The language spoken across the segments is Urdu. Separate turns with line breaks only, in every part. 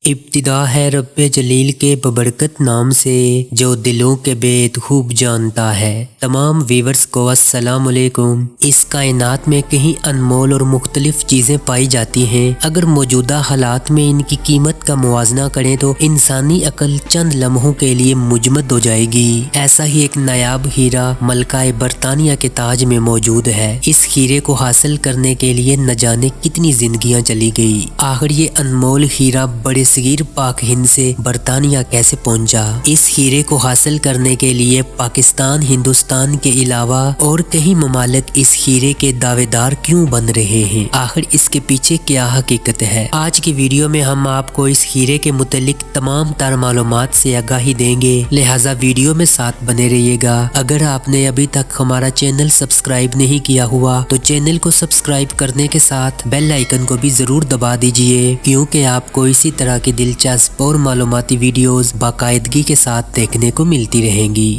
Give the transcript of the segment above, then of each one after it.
ابتدا ہے رب جلیل کے ببرکت نام سے جو دلوں کے بیت خوب جانتا ہے۔ تمام ویورز کو السلام علیکم۔ اس کائنات میں کہیں انمول اور مختلف چیزیں پائی جاتی ہیں، اگر موجودہ حالات میں ان کی قیمت کا موازنہ کریں تو انسانی عقل چند لمحوں کے لیے مجمد ہو جائے گی۔ ایسا ہی ایک نایاب ہیرا ملکہ برطانیہ کے تاج میں موجود ہے۔ اس ہیرے کو حاصل کرنے کے لیے نہ جانے کتنی زندگیاں چلی گئی، آخر یہ انمول ہیرا بڑے صغیر پاک ہند سے برطانیہ کیسے پہنچا؟ اس ہیرے کو حاصل کرنے کے لیے پاکستان، ہندوستان کے علاوہ اور کئی ممالک اس ہیرے کے دعوے دار کیوں بن رہے ہیں؟ آخر اس کے پیچھے کیا حقیقت ہے؟ آج کی ویڈیو میں ہم آپ کو اس ہیرے کے متعلق تمام تر معلومات سے آگاہی دیں گے، لہٰذا ویڈیو میں ساتھ بنے رہیے گا۔ اگر آپ نے ابھی تک ہمارا چینل سبسکرائب نہیں کیا ہوا تو چینل کو سبسکرائب کرنے کے ساتھ بیل آئیکن کو بھی ضرور دبا دیجیے، کیونکہ آپ کو اسی طرح کی دلچسپ اور معلوماتی ویڈیوز باقاعدگی کے ساتھ دیکھنے کو ملتی رہیں گی۔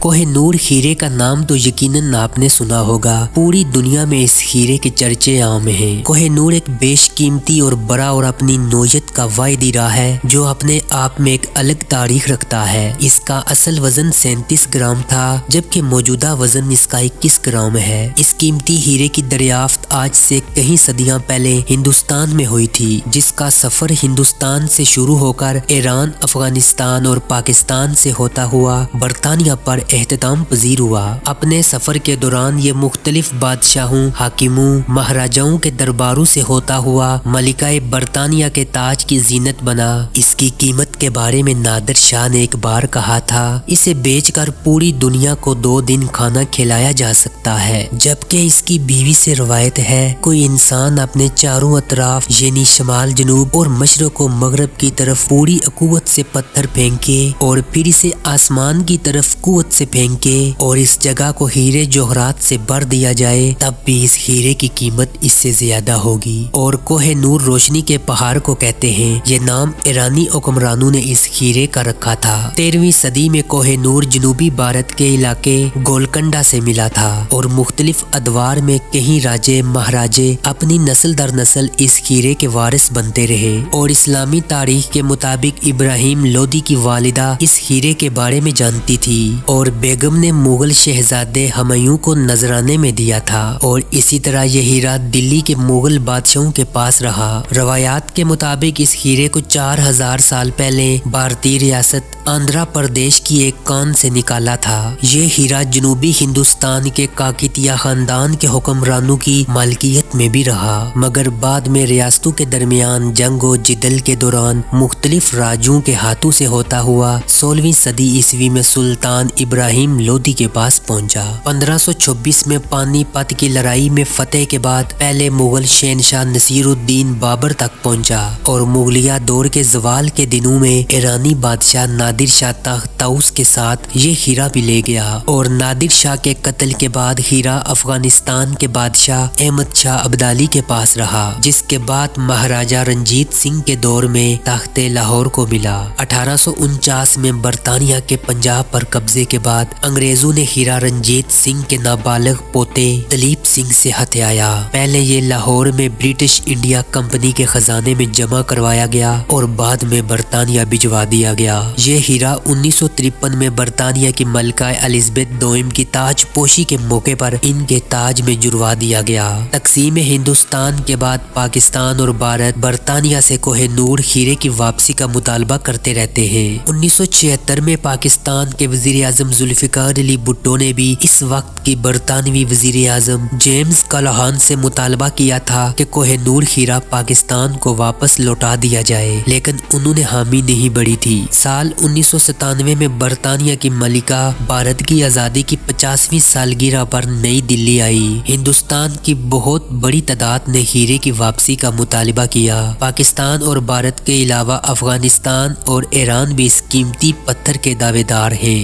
کوہ نور ہیرے کا نام تو یقیناً آپ نے سنا ہوگا، پوری دنیا میں اس ہیرے کے چرچے عام ہیں۔ کوہ نور ایک بیش قیمتی اور بڑا اور اپنی نوعیت کا واحد ہیرا ہے جو اپنے آپ میں ایک الگ تاریخ رکھتا ہے۔ اس کا اصل وزن 37 گرام تھا، جبکہ موجودہ وزن اس کا 21 گرام ہے۔ اس قیمتی ہیرے کی دریافت آج سے کئی صدیاں پہلے ہندوستان میں ہوئی تھی، جس کا سفر ہندوستان سے شروع ہو کر ایران، افغانستان اور پاکستان سے ہوتا ہوا برطانیہ پر اختتام پذیر ہوا۔ اپنے سفر کے دوران یہ مختلف بادشاہوں، حاکموں، مہاراجاؤں کے درباروں سے ہوتا ہوا ملکہ برطانیہ کے تاج کی زینت بنا۔ اس کی قیمت کے بارے میں نادر شاہ نے ایک بار کہا تھا، اسے بیچ کر پوری دنیا کو 2 دن کھانا کھلایا جا سکتا ہے۔ جبکہ اس کی بیوی سے روایت ہے، کوئی انسان اپنے چاروں اطراف یعنی شمال، جنوب اور مشرق و مغرب کی طرف پوری قوت سے پتھر پھینکے اور پھر اسے آسمان کی طرف قوت سے پھینکے اور اس جگہ کو ہیرے جوہرات سے بھر دیا جائے، تب بھی اس ہیرے کی قیمت اس سے زیادہ ہوگی۔ اور کوہ نور روشنی کے پہاڑ کو کہتے ہیں۔ یہ نام ایرانی حکمرانوں نے اس ہیرے کا رکھا تھا۔ 13ویں صدی میں کوہ نور جنوبی بھارت کے علاقے گولکنڈہ سے ملا تھا اور مختلف ادوار میں کئی راجے مہاراجے اپنی نسل در نسل اس ہیرے کے وارث بنتے رہے، اور اسلامی تاریخ کے مطابق ابراہیم لودھی کی والدہ اس ہیرے کے بارے میں جانتی تھی اور بیگم نے مغل شہزادے ہمایوں کو نذرانے میں دیا تھا، اور اسی طرح یہ ہیرا دلی کے مغل بادشاہوں کے پاس رہا۔ روایات کے مطابق اس ہیرے کو 4000 سال پہلے بھارتی ریاست آندھرا پردیش کی ایک کان سے نکالا تھا۔ یہ ہیرا جنوبی ہندوستان کے کاکتیہ خاندان کے حکمرانوں کی مالکیت میں بھی رہا، مگر بعد میں ریاستوں کے درمیان جنگ و جدل کے دوران مختلف راجوں کے ہاتھوں سے ہوتا ہوا 16ویں صدی عیسوی میں سلطان ابراہیم لودھی کے پاس پہنچا۔ 1526 میں پانی پت کی لڑائی میں فتح کے بعد پہلے مغل شہنشاہ نصیر الدین بابر تک پہنچا، اور مغلیہ دور کے زوال کے دنوں میں ایرانی بادشاہ نادر شاہ تخت طوس کے ساتھ یہ ہیرا بھی لے گیا، اور نادر شاہ کے قتل کے بعد ہیرا افغانستان کے بادشاہ احمد شاہ ابدالی کے پاس رہا، جس کے بعد مہاراجہ رنجیت سنگھ کے دور میں تخت لاہور کو ملا۔ 1849 میں برطانیہ کے پنجاب پر قبضے کے بعد انگریزوں نے ہیرا رنجیت سنگھ کے نابالغ پوتے دلیپ سنگھ سے ہتھیایا۔ پہلے یہ لاہور میں برٹش انڈیا کمپنی کے خزانے میں جمع کروایا گیا اور بعد میں برطانیہ بھجوا دیا گیا۔ یہ ہیرا 1953 میں برطانیہ کی ملکہ الزبتھ دوئم کی تاج پوشی کے موقع پر ان کے تاج میں جڑوا دیا گیا۔ تقسیم ہندوستان کے بعد پاکستان اور بھارت برطانیہ سے کوہ نور ہیرے کی واپسی کا مطالبہ کرتے رہتے ہیں۔ 1976 میں پاکستان کے وزیر اعظم ذوالفقار علی بھٹو نے بھی اس وقت کی برطانوی وزیر اعظم جیمز کالہان سے مطالبہ کیا تھا کہ کوہ نور ہیرا پاکستان کو واپس لوٹا دیا جائے، لیکن انہوں نے حامی نہیں بھری تھی۔ سال 1997 میں برطانیہ کی ملکہ بھارت کی آزادی کی 50ویں سالگرہ پر نئی دلی آئی۔ ہندوستان کی بہت بڑی تعداد نے ہیرے کی واپسی کا مطالبہ کیا۔ پاکستان اور بھارت کے علاوہ افغانستان اور ایران بھی اس قیمتی پتھر کے دعوے دار ہیں۔